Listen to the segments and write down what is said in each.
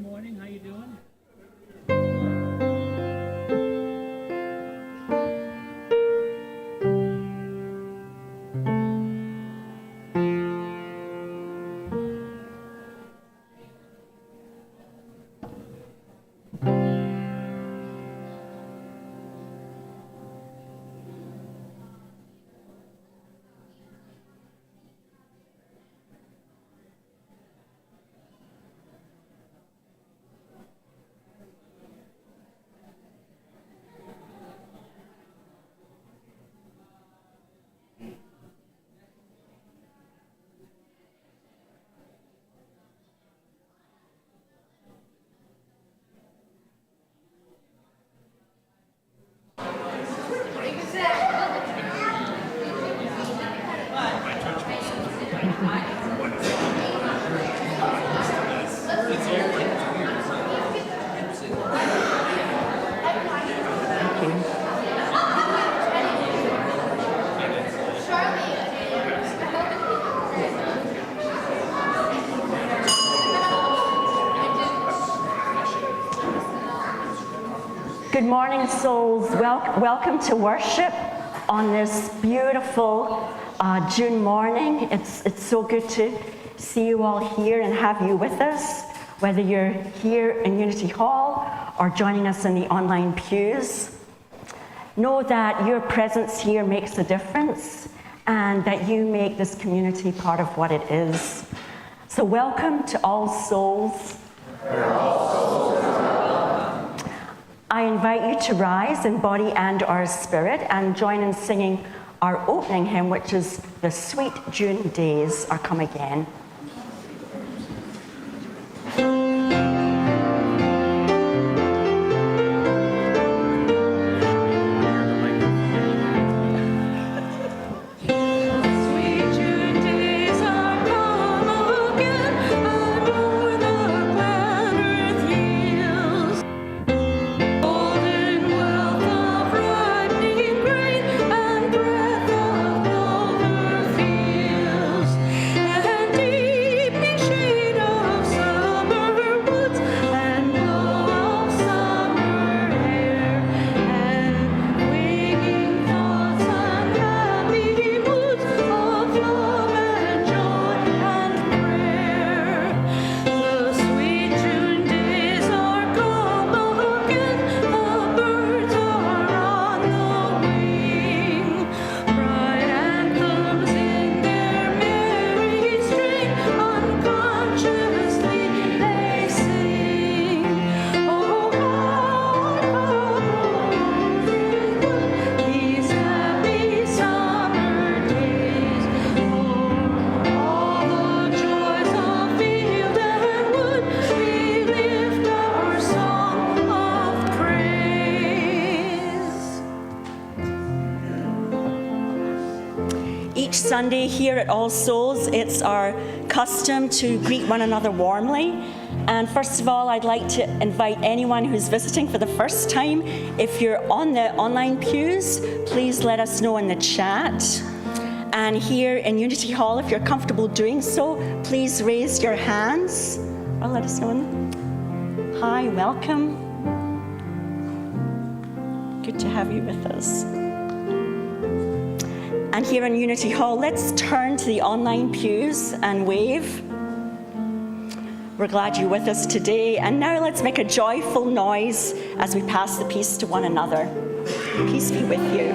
morning. How you doing? Good morning, souls. Welcome to worship on this beautiful June morning. It's so good to see you all here and have you with us, whether you're here in Unity Hall or joining us in the online pews. Know that your presence here makes a difference and that you make this community part of what it is. So welcome to All Souls. I invite you to rise in body and our spirit and join in singing our opening hymn, which is "The Sweet June Days Are Come Again." Sunday here at All Souls, it's our custom to greet one another warmly. And first of all, I'd like to invite anyone who's visiting for the first time, if you're on the online pews, please let us know in the chat. And here in Unity Hall, if you're comfortable doing so, please raise your hands. Or let us know. Hi, welcome. Good to have you with us. And here in Unity Hall, let's turn to the online pews and wave. We're glad you're with us today. And now let's make a joyful noise as we pass the peace to one another. Peace be with you.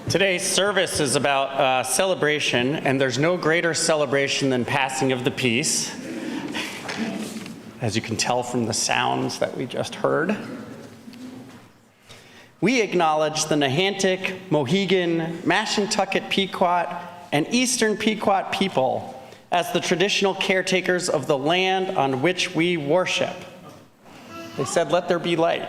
Today's service is about celebration, and there's no greater celebration than passing of the peace, as you can tell from the sounds that we just heard. We acknowledge the Nahantic, Mohegan, Mashantucket Pequot, and Eastern Pequot people as the traditional caretakers of the land on which we worship. They said, "Let there be light."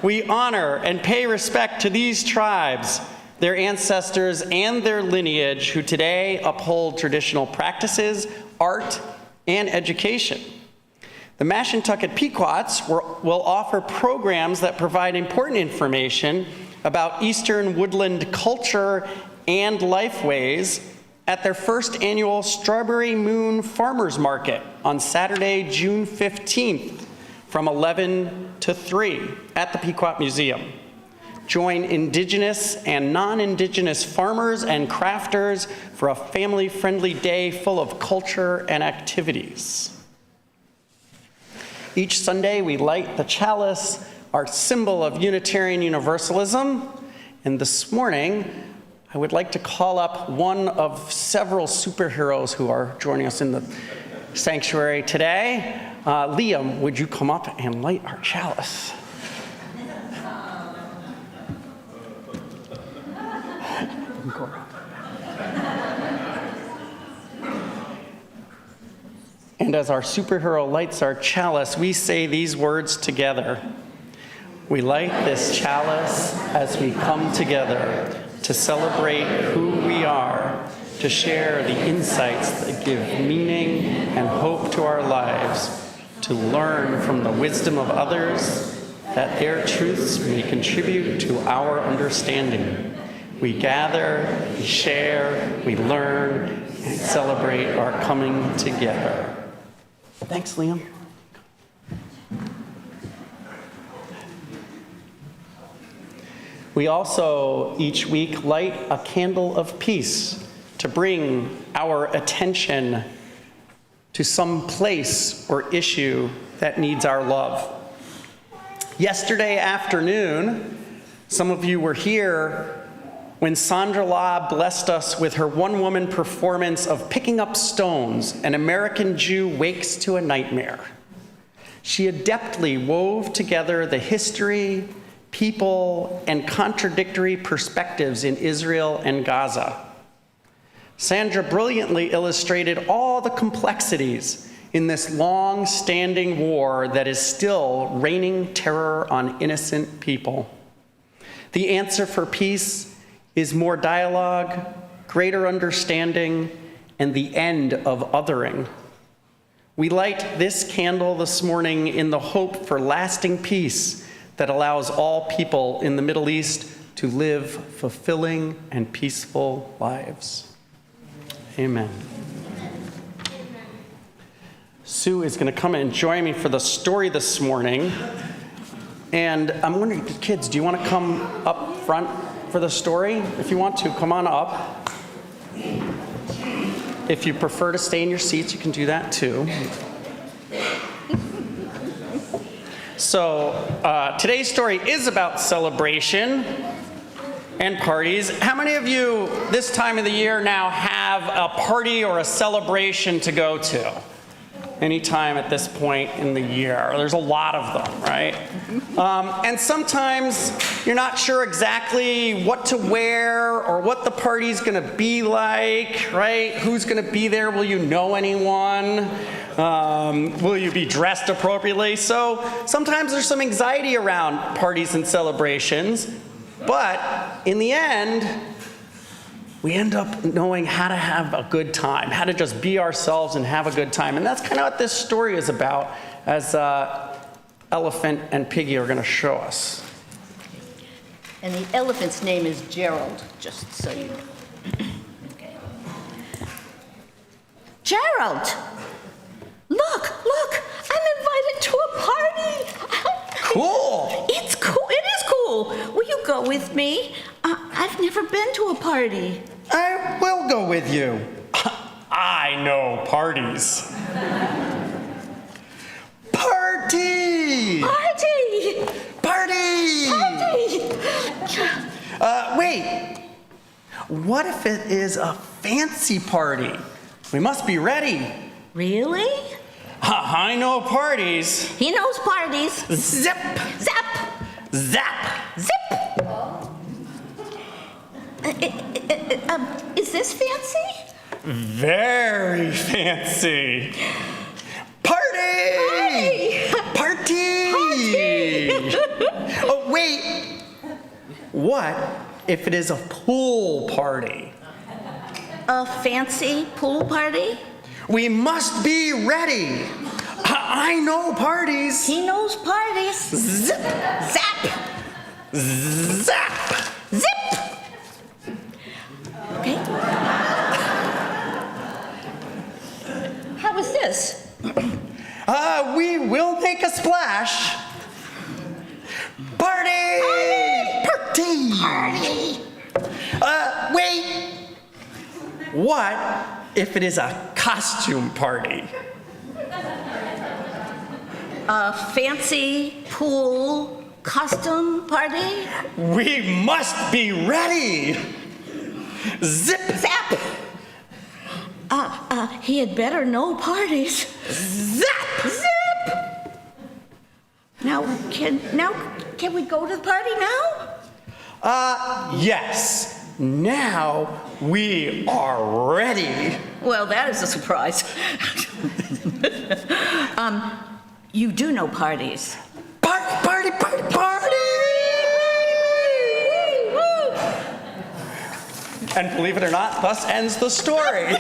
We honor and pay respect to these tribes, their ancestors, and their lineage who today uphold traditional practices, art, and education. The Mashantucket Pequots will offer programs that provide important information about Eastern woodland culture and lifeways at their first annual Strawberry Moon Farmers Market on Saturday, June 15th. From 11 to 3 at the Pequot Museum. Join Indigenous and non-Indigenous farmers and crafters for a family-friendly day full of culture and activities. Each Sunday, we light the chalice, our symbol of Unitarian Universalism. And this morning, I would like to call up one of several superheroes who are joining us in the sanctuary today. Liam, would you come up and light our chalice? And as our superhero lights our chalice, we say these words together. We light this chalice as we come together to celebrate who we are, to share the insights that give meaning and hope to our lives, to learn from the wisdom of others, that their truths may contribute to our understanding. We gather, we share, we learn, and celebrate our coming together. Thanks, Liam. We also, each week, light a candle of peace to bring our attention to some place or issue that needs our love. Yesterday afternoon, some of you were here when Sandra La blessed us with her one-woman performance of Picking Up Stones, An American Jew Wakes to a Nightmare. She adeptly wove together the history, people, and contradictory perspectives in Israel and Gaza. Sandra brilliantly illustrated all the complexities in this long-standing war that is still raining terror on innocent people. The answer for peace is more dialogue, greater understanding, and the end of othering. We light this candle this morning in the hope for lasting peace that allows all people in the Middle East to live fulfilling and peaceful lives. Amen. Sue is going to come and join me for the story this morning. And I'm wondering, kids, do you want to come up front for the story? If you want to, come on up. If you prefer to stay in your seats, you can do that too. So today's story is about celebration and parties. How many of you this time of the year now have a party or a celebration to go to? anytime at this point in the year. There's a lot of them, right? And sometimes you're not sure exactly what to wear or what the party's gonna be like, right? Who's gonna be there? Will you know anyone? Will you be dressed appropriately? So sometimes there's some anxiety around parties and celebrations, but in the end, we end up knowing how to have a good time, how to just be ourselves and have a good time. And that's kind of what this story is about, as Elephant and Piggy are going to show us. And the elephant's name is Gerald, just so you know. Okay. Gerald! Look, I'm invited to a party. Cool! It's cool, it is cool. Will you go with me? I've never been to a party. I will go with you. I know parties. Party! Party! Party! Party! Wait. What if it is a fancy party? We must be ready. Really? I know parties. He knows parties. Zip! Zap! Zap! Zip! Is this fancy? Very fancy. Party! Party! Oh, wait. What if it is a pool party? A fancy pool party? We must be ready. I know parties. He knows parties. Zip! Zap! Zap! Zip! Okay. How was this? We will make a splash. Party! Party! Party! Wait. What if it is a costume party? A fancy pool costume party? We must be ready. Zip! Zap! He had better know parties. Zap! Zip! Now can we go to the party now? Yes. Now we are ready. Well, that is a surprise. You do know parties. Party, party, party, party! And believe it or not, thus ends the story.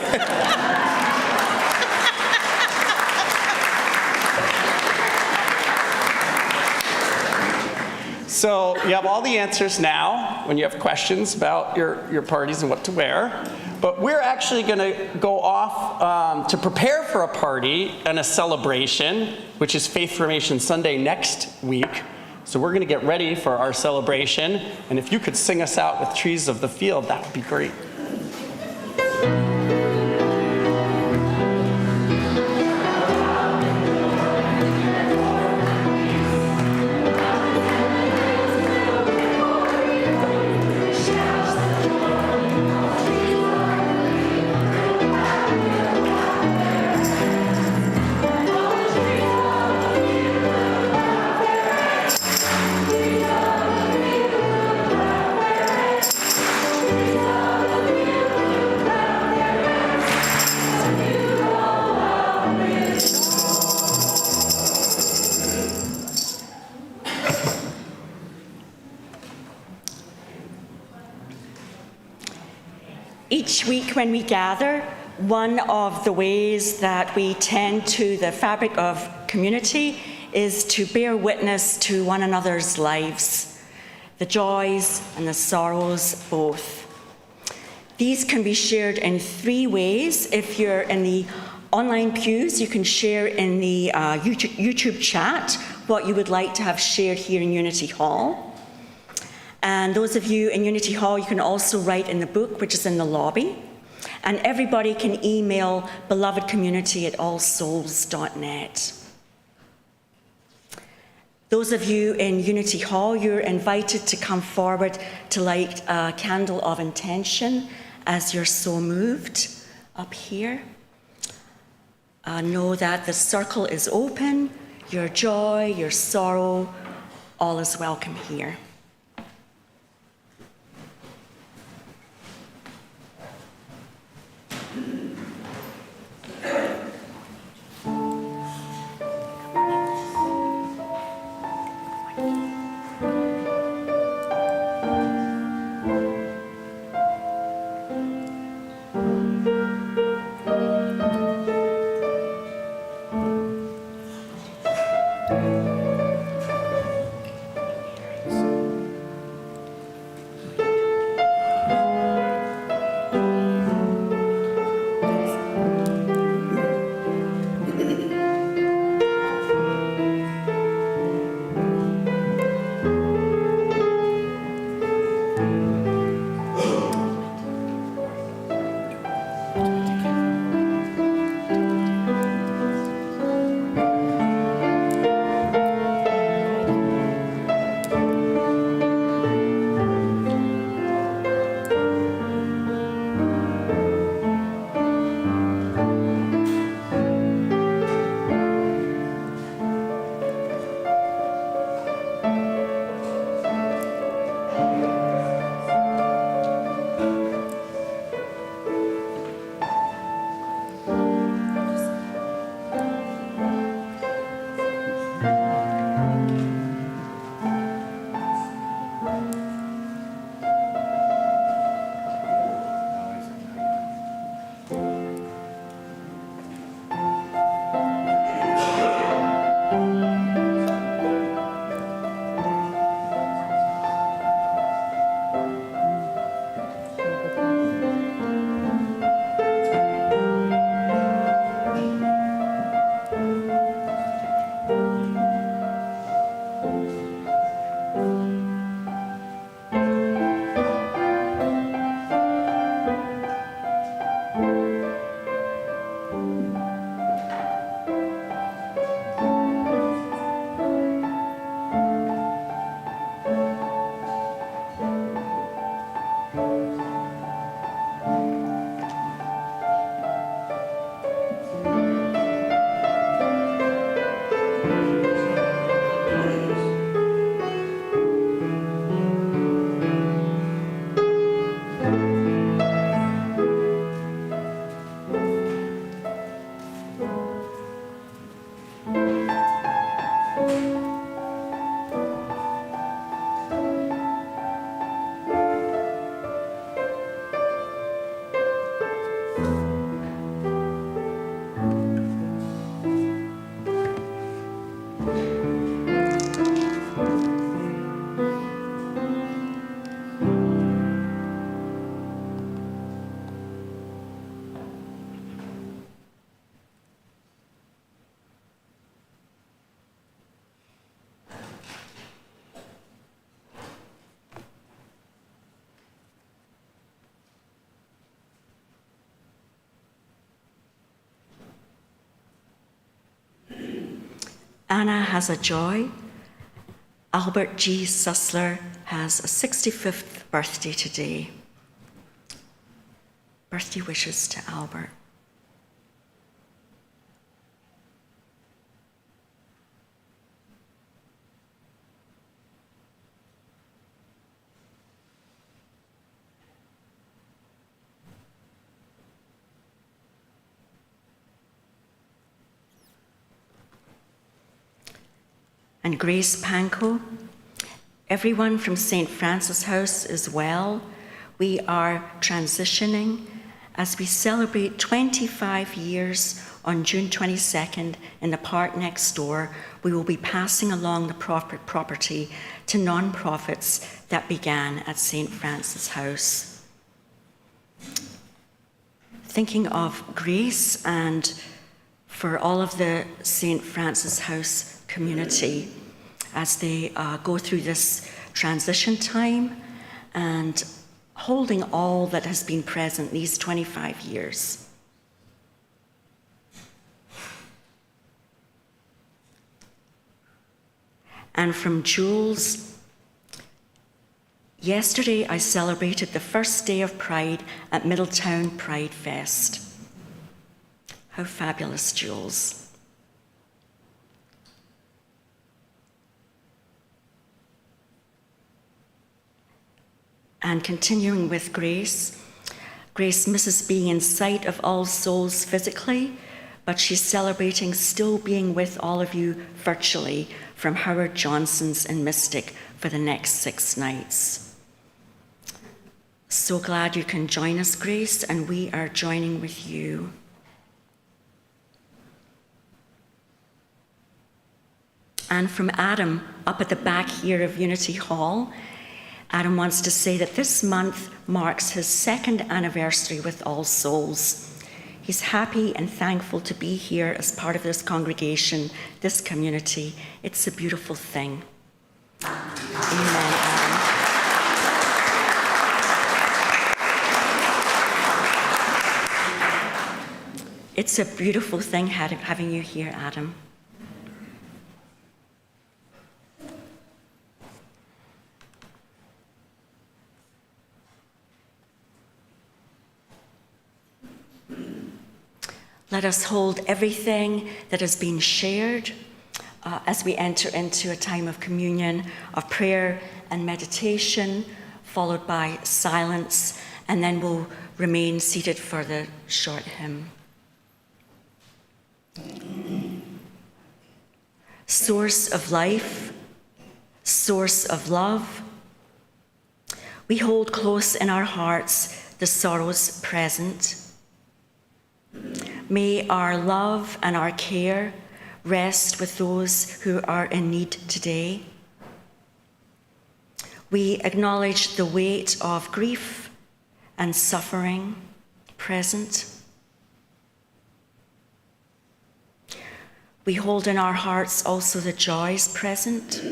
So you have all the answers now when you have questions about your parties and what to wear. But we're actually going to go off to prepare for a party and a celebration, which is Faith Formation Sunday next week. So we're going to get ready for our celebration. And if you could sing us out with Trees of the Field, that would be great. Each week when we gather, one of the ways that we tend to the fabric of community is to bear witness to one another's lives, the joys and the sorrows both. These can be shared in three ways. If you're in the online pews, you can share in the YouTube chat what you would like to have shared here in Unity Hall. And those of you in Unity Hall, you can also write in the book, which is in the lobby. And everybody can email belovedcommunity@allsouls.net. Those of you in Unity Hall, you're invited to come forward to light a candle of intention as you're so moved up here. know that the circle is open, your joy, your sorrow, all is welcome here. Anna has a joy. Albert G. Sussler has a 65th birthday today. Birthday wishes to Albert. And Grace Panko. Everyone from St. Francis House is well. We are transitioning as we celebrate 25 years on June 22nd in the park next door. We will be passing along the property to non-profits that began at St. Francis House. Thinking of Grace and for all of the St. Francis House community as they go through this transition time and holding all that has been present these 25 years. And from Jules, yesterday I celebrated the first day of Pride at Middletown Pride Fest. How fabulous, Jules. And continuing with Grace, Grace misses being in sight of All Souls physically, but she's celebrating still being with all of you virtually from Howard Johnson's in Mystic for the next 6 nights. So glad you can join us, Grace, and we are joining with you. And from Adam, up at the back here of Unity Hall, Adam wants to say that this month marks his 2nd anniversary with All Souls. He's happy and thankful to be here as part of this congregation, this community. It's a beautiful thing. Amen, Adam. It's a beautiful thing having you here, Adam. Let us hold everything that has been shared as we enter into a time of communion, of prayer and meditation, followed by silence, and then we'll remain seated for the short hymn. Source of life, source of love, we hold close in our hearts the sorrows present. May our love and our care rest with those who are in need today. We acknowledge the weight of grief and suffering present. We hold in our hearts also the joys present.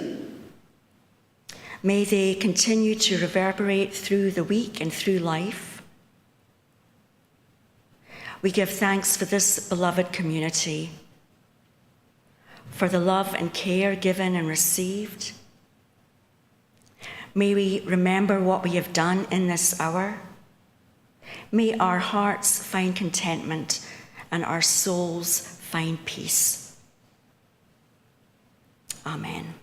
May they continue to reverberate through the week and through life. We give thanks for this beloved community, for the love and care given and received. May we remember what we have done in this hour. May our hearts find contentment and our souls find peace. Amen.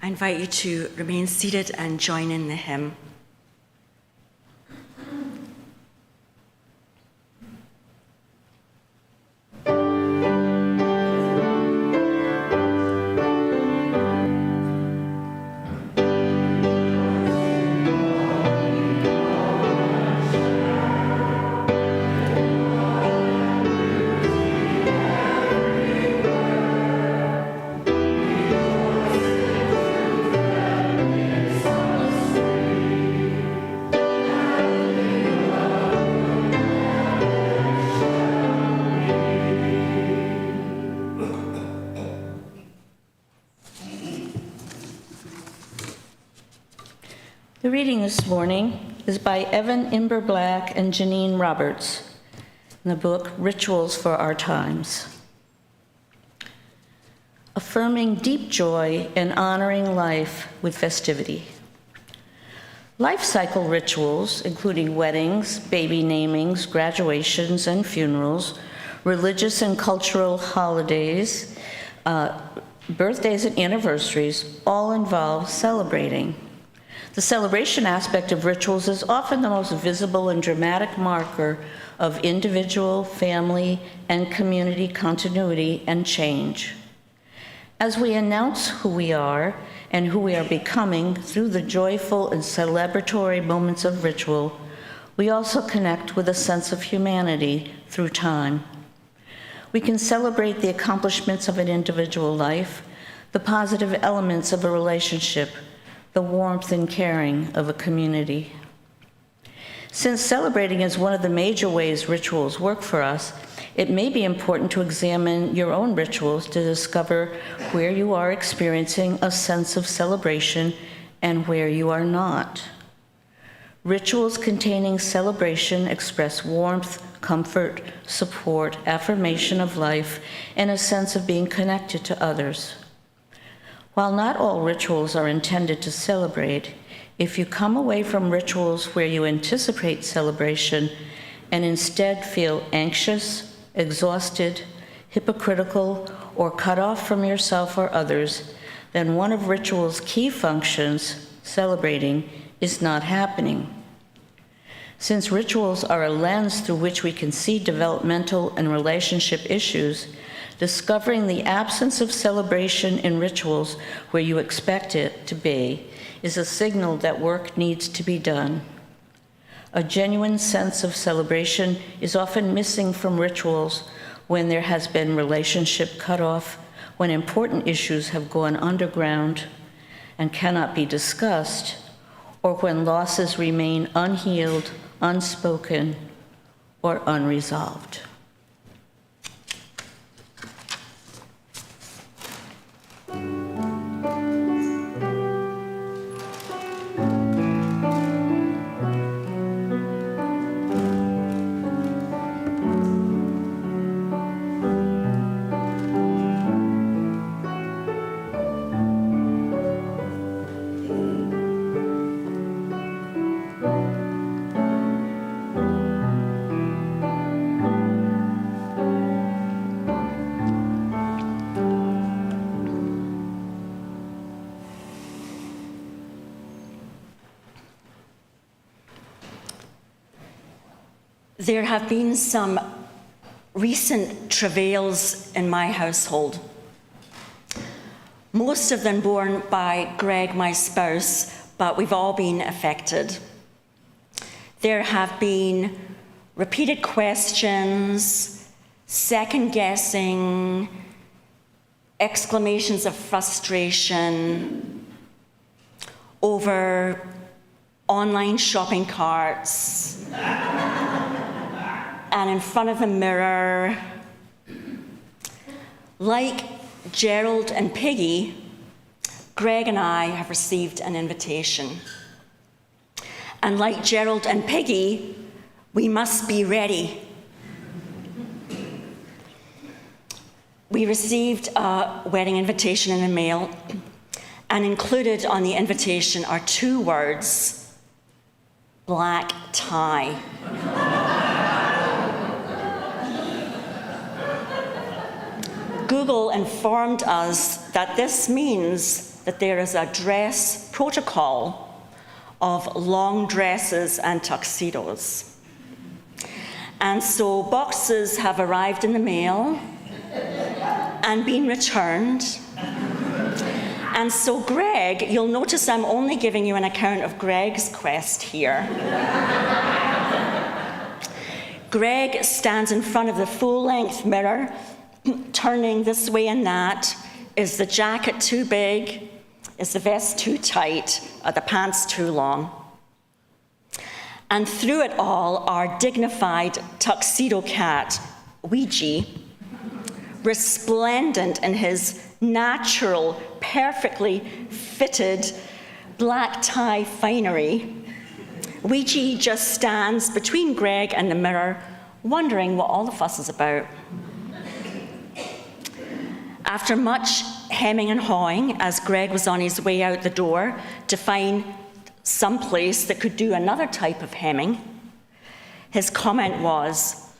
I invite you to remain seated and join in the hymn. The reading this morning is by Evan Imber Black and Janine Roberts in the book Rituals for Our Times. Affirming deep joy and honoring life with festivity. Life cycle rituals, including weddings, baby namings, graduations, and funerals, religious and cultural holidays, birthdays and anniversaries, all involve celebrating. The celebration aspect of rituals is often the most visible and dramatic marker of individual, family, and community continuity and change. As we announce who we are and who we are becoming through the joyful and celebratory moments of ritual, we also connect with a sense of humanity through time. We can celebrate the accomplishments of an individual life, the positive elements of a relationship, the warmth and caring of a community. Since celebrating is one of the major ways rituals work for us, it may be important to examine your own rituals to discover where you are experiencing a sense of celebration and where you are not. Rituals containing celebration express warmth, comfort, support, affirmation of life, and a sense of being connected to others. While not all rituals are intended to celebrate, if you come away from rituals where you anticipate celebration and instead feel anxious, exhausted, hypocritical, or cut off from yourself or others, then one of ritual's key functions, celebrating, is not happening. Since rituals are a lens through which we can see developmental and relationship issues, discovering the absence of celebration in rituals where you expect it to be is a signal that work needs to be done. A genuine sense of celebration is often missing from rituals when there has been relationship cutoff, when important issues have gone underground and cannot be discussed, or when losses remain unhealed, unspoken, or unresolved. There have been some recent travails in my household, most of them borne by Greg, my spouse, but we've all been affected. There have been repeated questions, second-guessing, exclamations of frustration over online shopping carts, and in front of the mirror. Like Gerald and Piggy, Greg and I have received an invitation. And like Gerald and Piggy, we must be ready. We received a wedding invitation in the mail, and included on the invitation are 2 words: black tie. Google informed us that this means that there is a dress protocol of long dresses and tuxedos. And so boxes have arrived in the mail and been returned. And so Greg, you'll notice I'm only giving you an account of Greg's quest here. Greg stands in front of the full-length mirror, turning this way and that. Is the jacket too big? Is the vest too tight? Are the pants too long? And through it all, our dignified tuxedo cat, Ouija, resplendent in his natural, perfectly fitted black tie finery, Ouija just stands between Greg and the mirror, wondering what all the fuss is about. After much hemming and hawing, as Greg was on his way out the door to find someplace that could do another type of hemming, his comment was,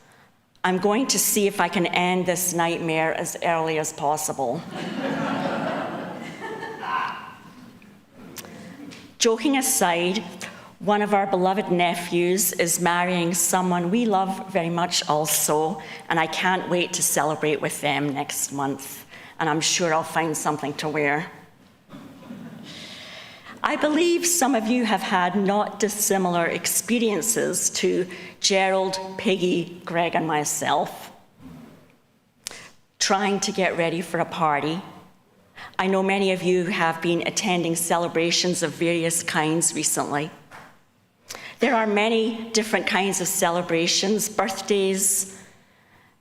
"I'm going to see if I can end this nightmare as early as possible." Joking aside, one of our beloved nephews is marrying someone we love very much also, and I can't wait to celebrate with them next month, and I'm sure I'll find something to wear. I believe some of you have had not dissimilar experiences to Gerald, Peggy, Greg, and myself. Trying to get ready for a party. I know many of you have been attending celebrations of various kinds recently. There are many different kinds of celebrations: birthdays,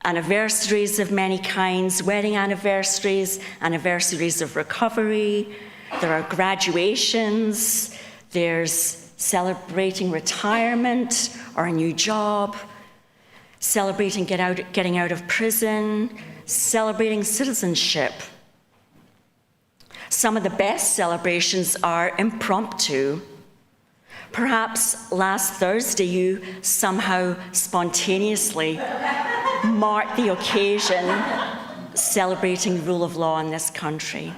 anniversaries of many kinds, wedding anniversaries, anniversaries of recovery. There are graduations, there's celebrating retirement or a new job, celebrating getting out of prison, celebrating citizenship. Some of the best celebrations are impromptu. Perhaps last Thursday you somehow spontaneously marked the occasion celebrating rule of law in this country.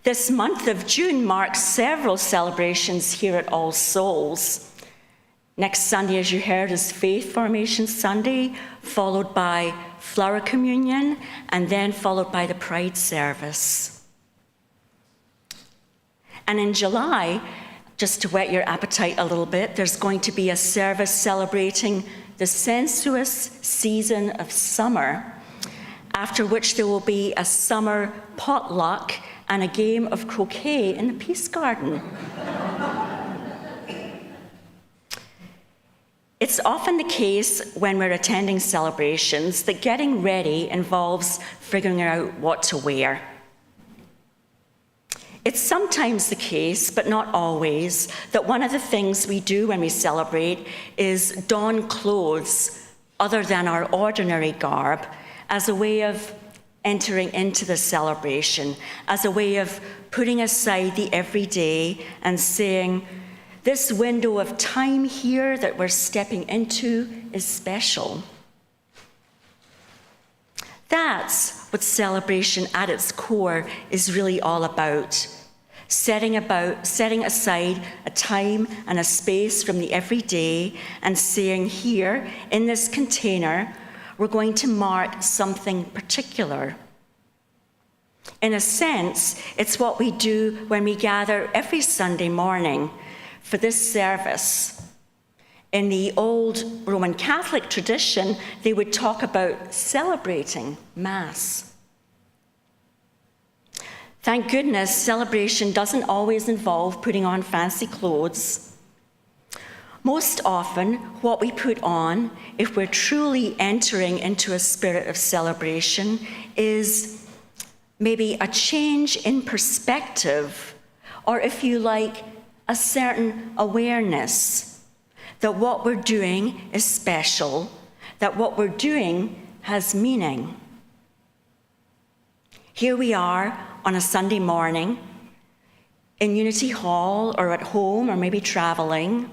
This month of June marks several celebrations here at All Souls. Next Sunday, as you heard, is Faith Formation Sunday, followed by Flower Communion, and then followed by the Pride Service. And in July, just to whet your appetite a little bit, there's going to be a service celebrating the sensuous season of summer, after which there will be a summer potluck and a game of croquet in the Peace Garden. It's often the case when we're attending celebrations that getting ready involves figuring out what to wear. It's sometimes the case, but not always, that one of the things we do when we celebrate is don clothes other than our ordinary garb as a way of entering into the celebration, as a way of putting aside the everyday and saying, this window of time here that we're stepping into is special. That's what celebration at its core is really all about. Setting aside a time and a space from the everyday and saying, here in this container, we're going to mark something particular. In a sense, it's what we do when we gather every Sunday morning for this service. In the old Roman Catholic tradition, they would talk about celebrating Mass. Thank goodness, celebration doesn't always involve putting on fancy clothes. Most often, what we put on, if we're truly entering into a spirit of celebration, is maybe a change in perspective, or if you like, a certain awareness that what we're doing is special, that what we're doing has meaning. Here we are on a Sunday morning in Unity Hall or at home or maybe traveling,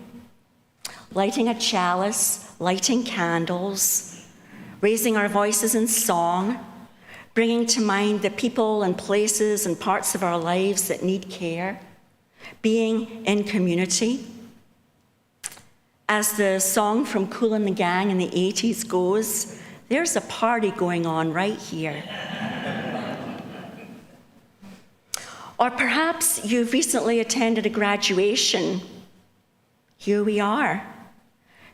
lighting a chalice, lighting candles, raising our voices in song, bringing to mind the people and places and parts of our lives that need care, being in community. As the song from Kool and the Gang in the 80s goes, there's a party going on right here. Or perhaps you've recently attended a graduation. Here we are.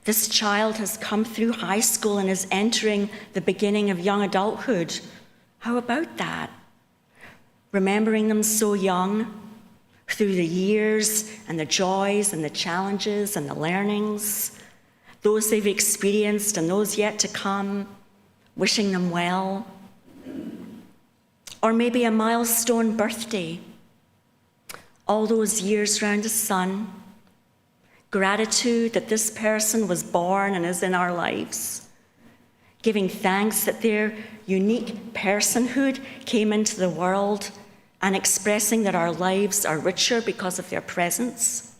This child has come through high school and is entering the beginning of young adulthood. How about that? Remembering them so young, through the years and the joys and the challenges and the learnings, those they've experienced and those yet to come, wishing them well. Or maybe a milestone birthday, all those years round the sun, gratitude that this person was born and is in our lives, giving thanks that their unique personhood came into the world, and expressing that our lives are richer because of their presence.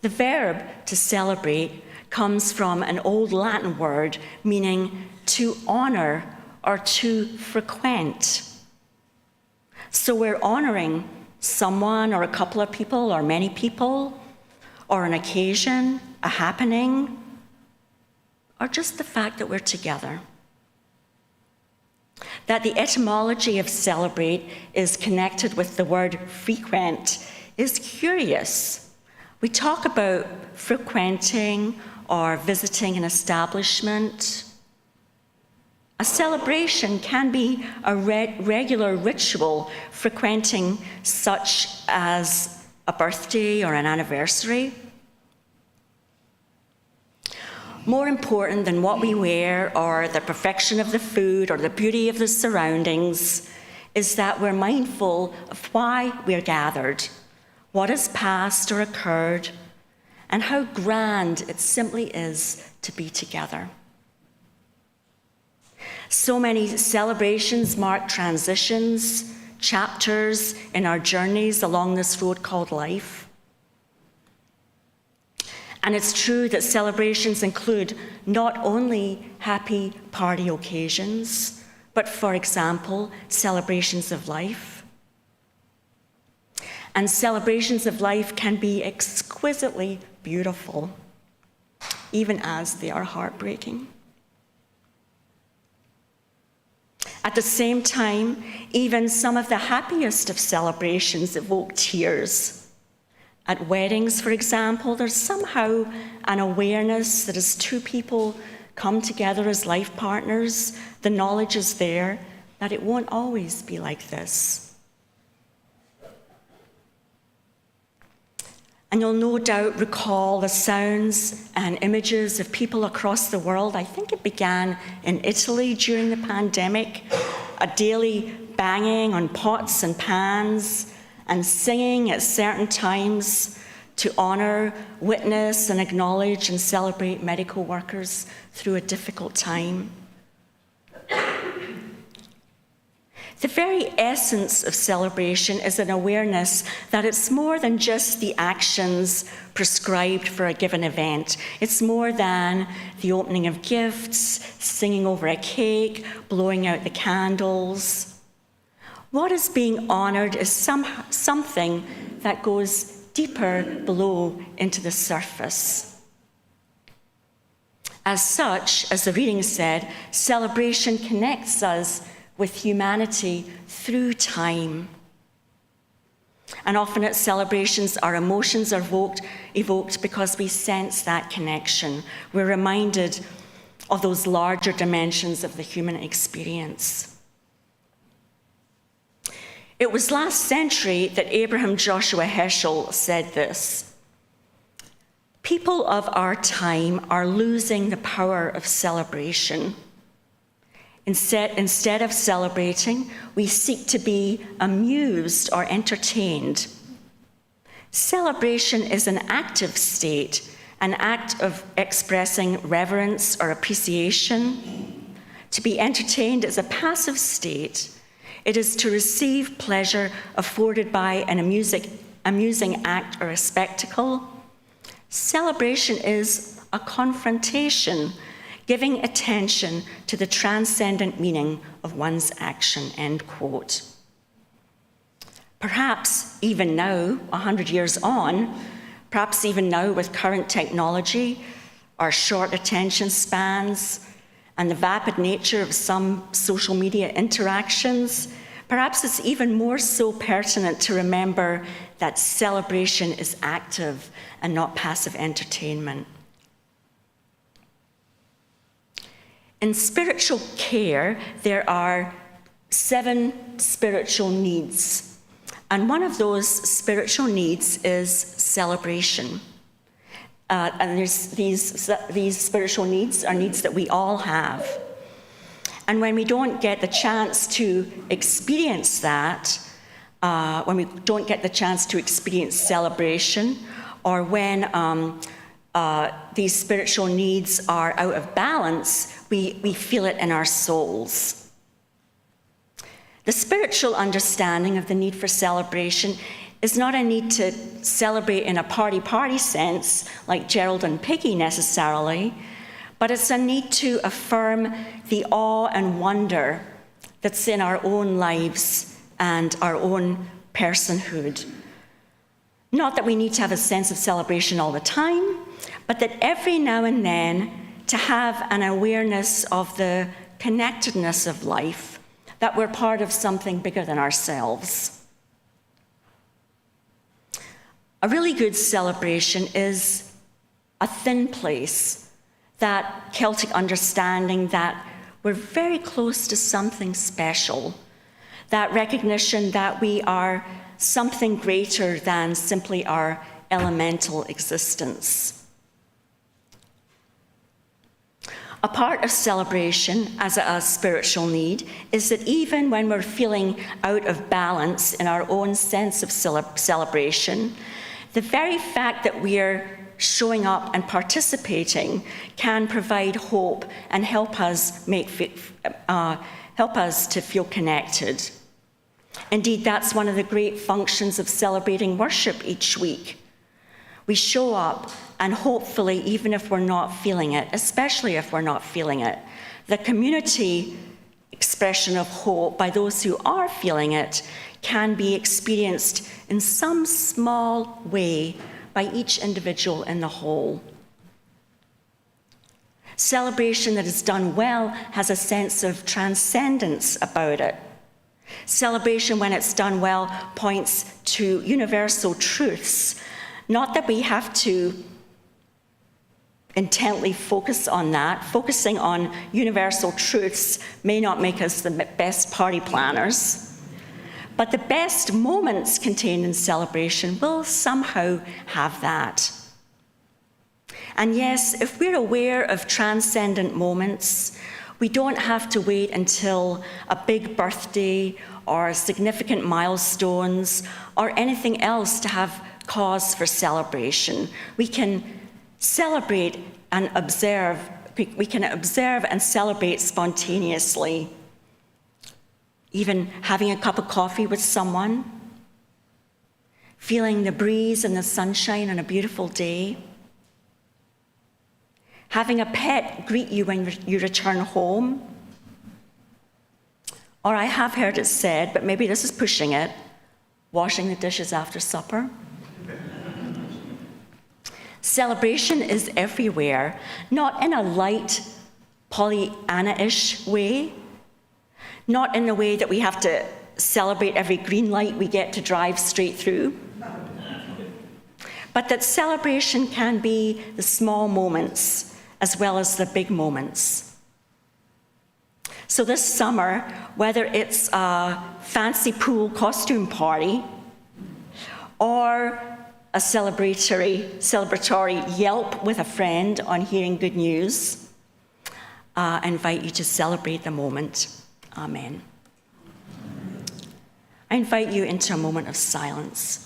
The verb to celebrate comes from an old Latin word meaning to honor or to frequent. So we're honoring someone or a couple of people or many people, or an occasion, a happening, or just the fact that we're together. That the etymology of celebrate is connected with the word frequent is curious. We talk about frequenting or visiting an establishment. A celebration can be a regular ritual frequenting, such as a birthday or an anniversary. More important than what we wear or the perfection of the food or the beauty of the surroundings is that we're mindful of why we're gathered, what has passed or occurred, and how grand it simply is to be together. So many celebrations mark transitions, chapters in our journeys along this road called life. And it's true that celebrations include not only happy party occasions, but, for example, celebrations of life. And celebrations of life can be exquisitely beautiful, even as they are heartbreaking. At the same time, even some of the happiest of celebrations evoke tears. At weddings, for example, there's somehow an awareness that as two people come together as life partners, the knowledge is there that it won't always be like this. And you'll no doubt recall the sounds and images of people across the world. I think it began in Italy during the pandemic, a daily banging on pots and pans and singing at certain times to honor, witness, and acknowledge and celebrate medical workers through a difficult time. The very essence of celebration is an awareness that it's more than just the actions prescribed for a given event. It's more than the opening of gifts, singing over a cake, blowing out the candles. What is being honored is something that goes deeper below into the surface. As such, as the reading said, celebration connects us with humanity through time. And often at celebrations, our emotions are evoked because we sense that connection. We're reminded of those larger dimensions of the human experience. It was last century that Abraham Joshua Heschel said this: "People of our time are losing the power of celebration. Instead of celebrating, we seek to be amused or entertained. Celebration is an active state, an act of expressing reverence or appreciation. To be entertained is a passive state. It is to receive pleasure afforded by an amusing act or a spectacle. Celebration is a confrontation, giving attention to the transcendent meaning of one's action," end quote. Perhaps even now, 100 years on, perhaps even now with current technology, our short attention spans, and the vapid nature of some social media interactions, perhaps it's even more so pertinent to remember that celebration is active and not passive entertainment. In spiritual care, there are 7 spiritual needs. And one of those spiritual needs is celebration. And these spiritual needs are needs that we all have. And when we don't get the chance to experience that, when we don't get the chance to experience celebration, or when these spiritual needs are out of balance, we feel it in our souls. The spiritual understanding of the need for celebration is not a need to celebrate in a party sense, like Gerald and Piggy necessarily, but it's a need to affirm the awe and wonder that's in our own lives and our own personhood. Not that we need to have a sense of celebration all the time, but that every now and then to have an awareness of the connectedness of life, that we're part of something bigger than ourselves. A really good celebration is a thin place, that Celtic understanding that we're very close to something special, that recognition that we are something greater than simply our elemental existence. A part of celebration as a spiritual need is that even when we're feeling out of balance in our own sense of celebration, the very fact that we're showing up and participating can provide hope and help us to feel connected. Indeed, that's one of the great functions of celebrating worship each week. We show up, and hopefully, even if we're not feeling it, especially if we're not feeling it, the community expression of hope by those who are feeling it can be experienced in some small way by each individual in the whole. Celebration that is done well has a sense of transcendence about it. Celebration, when it's done well, points to universal truths. Not that we have to intently focus on that. Focusing on universal truths may not make us the best party planners, but the best moments contained in celebration will somehow have that. And yes, if we're aware of transcendent moments, we don't have to wait until a big birthday or significant milestones or anything else to have cause for celebration. We can celebrate and observe. We can observe and celebrate spontaneously. Even having a cup of coffee with someone, feeling the breeze and the sunshine on a beautiful day, having a pet greet you when you return home, or I have heard it said, but maybe this is pushing it, washing the dishes after supper. Celebration is everywhere, not in a light, Pollyanna-ish way, not in the way that we have to celebrate every green light we get to drive straight through, but that celebration can be the small moments as well as the big moments. So this summer, whether it's a fancy pool costume party or a celebratory yelp with a friend on hearing good news, I invite you to celebrate the moment. Amen. I invite you into a moment of silence.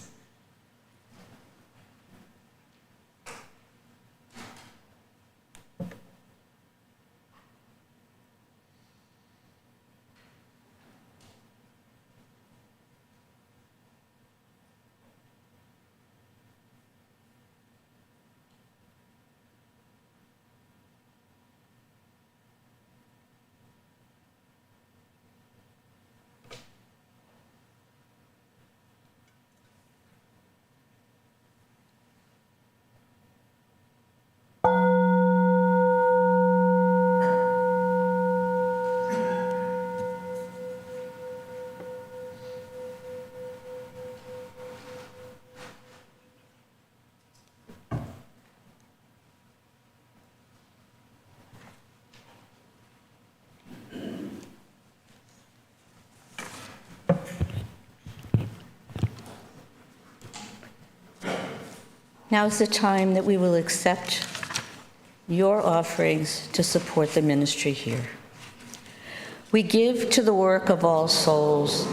Now is the time that we will accept your offerings to support the ministry here. We give to the work of All Souls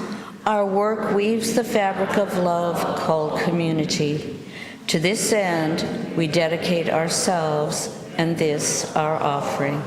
Our work weaves the fabric of love called community. To this end, we dedicate ourselves and this our offering.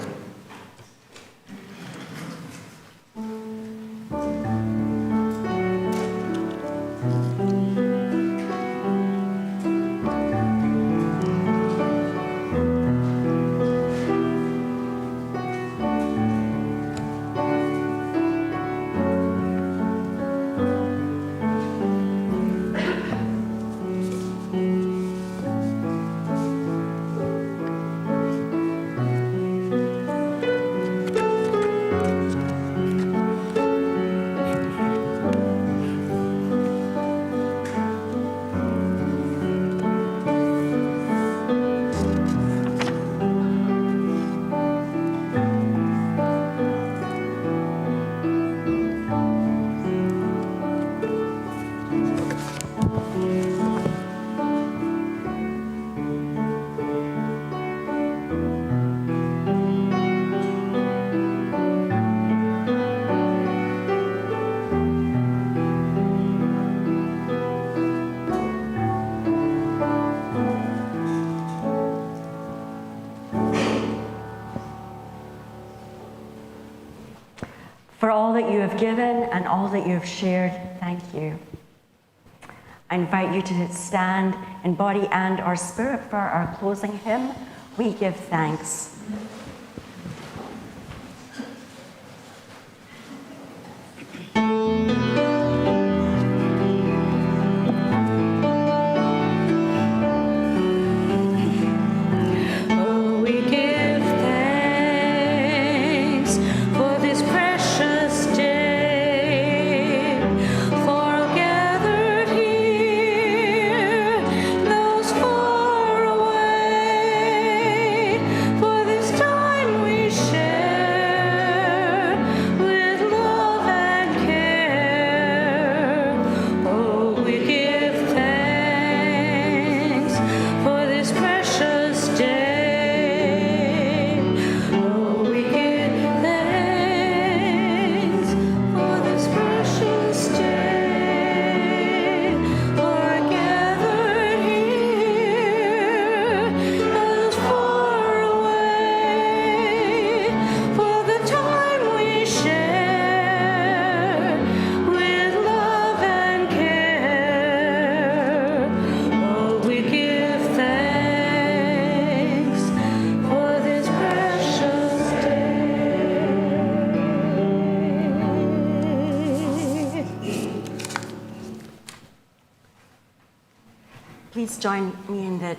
For all that you have given and all that you have shared, thank you. I invite you to stand in body and our spirit for our closing hymn, We Give Thanks. Please join me in the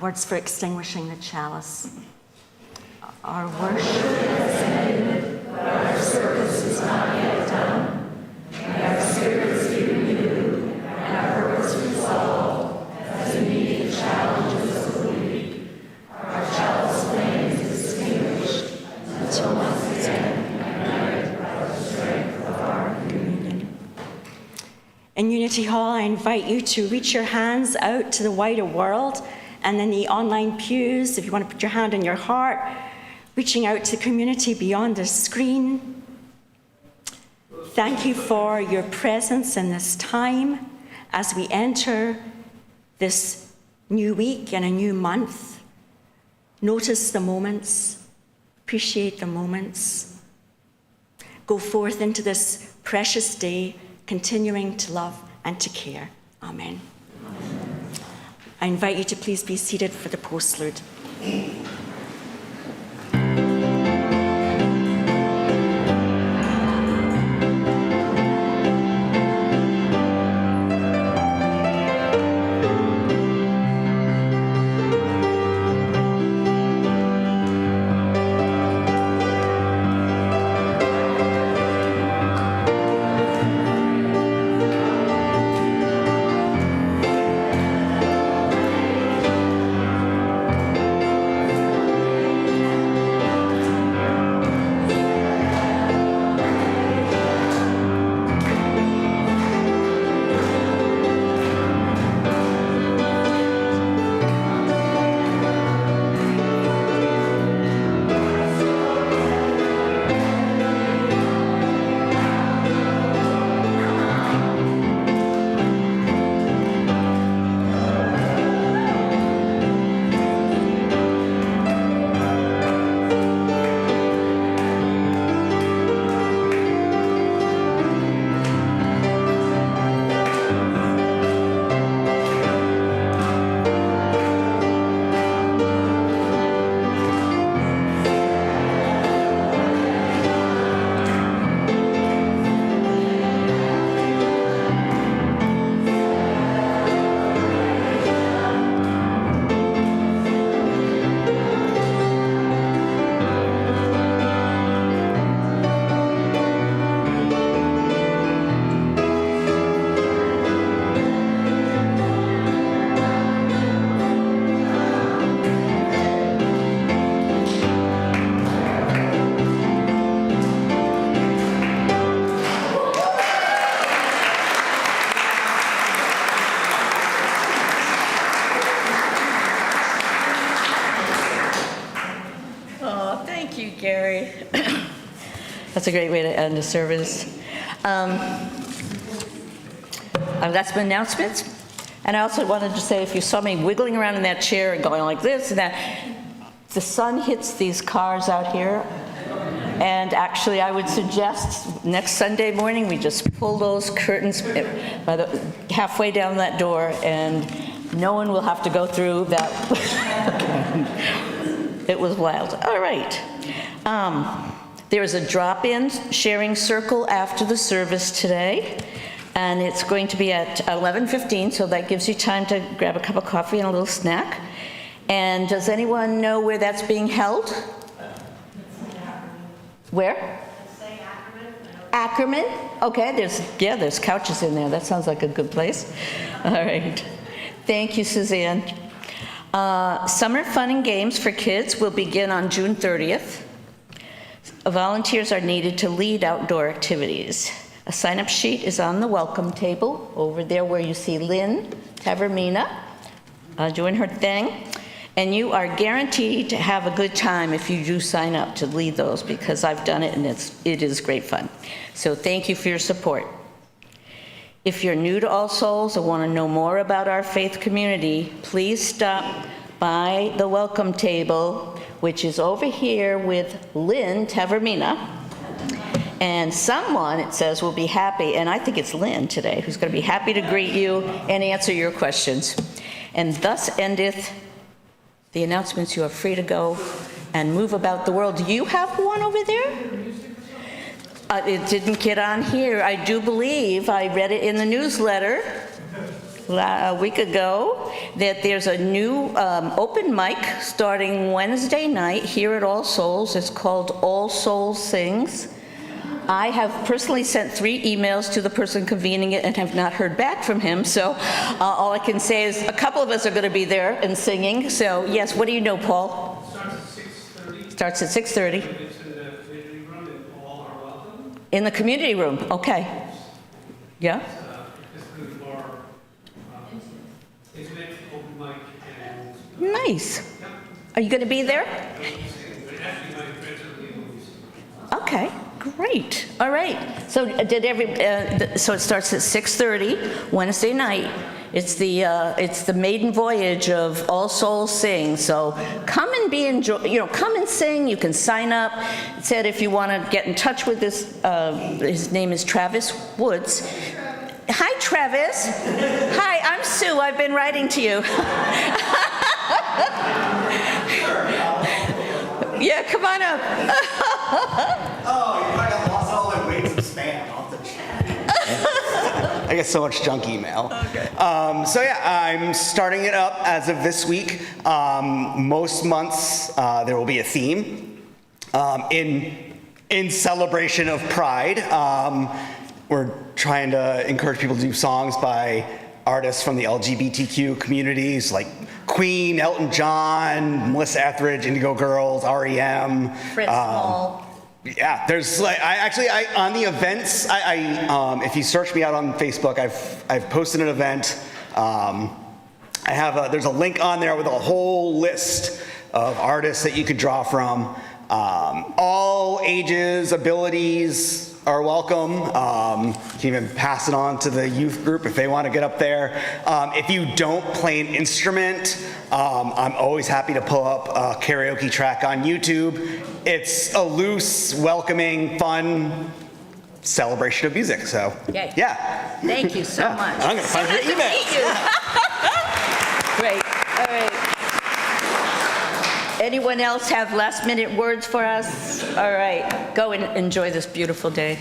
words for extinguishing the chalice. Our worship has ended, but our service is not yet done. May our spirits be renewed and our purpose resolved as we meet the challenges of the week. Our chalice flame is extinguished until once again ignited by the strength of our communion. In Unity Hall, I invite you to reach your hands out to the wider world, and in the online pews, if you want to put your hand on your heart, reaching out to the community beyond the screen. Thank you for your presence in this time as we enter this new week and a new month. Notice the moments, appreciate the moments. Go forth into this precious day, continuing to love and to care. Amen. I invite you to please be seated for the postlude. That's a great way to end a service. I've got some announcements. And I also wanted to say, if you saw me wiggling around in that chair and going like this and that, the sun hits these cars out here. And actually, I would suggest next Sunday morning, we just pull those curtains halfway down that door, and no one will have to go through that. It was wild. All right. There is a drop-in sharing circle after the service today, and it's going to be at 11:15, so that gives you time to grab a cup of coffee and a little snack. And does anyone know where that's being held? Where? Ackerman. Okay, there's couches in there. That sounds like a good place. All right. Thank you, Suzanne. Summer fun and games for kids will begin on June 30th. Volunteers are needed to lead outdoor activities. A sign-up sheet is on the welcome table over there where you see Lynn Tavermina doing her thing. And you are guaranteed to have a good time if you do sign up to lead those, because I've done it and it is great fun. So thank you for your support. If you're new to All Souls or want to know more about our faith community, please stop by the welcome table, which is over here with Lynn Tavermina. And someone, it says, will be happy, and I think it's Lynn today, who's going to be happy to greet you and answer your questions. And thus endeth the announcements. You are free to go and move about the world. Do you have one over there? It didn't get on here. I do believe I read it in the newsletter a week ago that there's a new open mic starting Wednesday night here at All Souls. It's called All Souls Sings. I have personally sent 3 emails to the person convening it and have not heard back from him, so all I can say is a couple of us are going to be there and singing. So yes, what do you know, Paul? Starts at 6:30. Starts at 6:30. It's in the community room and all are welcome. In the community room, okay. Yeah? It's really more intimate, open mic, and Nice. Are you going to be there? but actually my friends are the movies. Okay, great. All right. So so it starts at 6:30 Wednesday night. It's the maiden voyage of All Souls Sing. So come and come and sing. You can sign up. It said if you want to get in touch with this, his name is Travis Woods. Hi, Travis. Hi, I'm Sue. I've been writing to you. Yeah, come on up. Oh, I got lost all my weights of spam. I'll have to check. I get so much junk email. Okay. So yeah, I'm starting it up as of this week. Most months there will be a theme in celebration of Pride. We're trying to encourage people to do songs by artists from the LGBTQ communities like Queen, Elton John, Melissa Etheridge, Indigo Girls, REM. Fred Small. Yeah, there's like I on the events. If you search me out on Facebook, I've posted an event. There's a link on there with a whole list of artists that you could draw from. All ages, abilities are welcome. You can even pass it on to the youth group if they want to get up there. If you don't play an instrument, I'm always happy to pull up a karaoke track on YouTube. It's a loose, welcoming, fun celebration of music. So, Yay. yeah. Thank you so much. I'm going to find your Nice to email. meet you. Great. All right. Anyone else have last minute words for us? All right. Go and enjoy this beautiful day.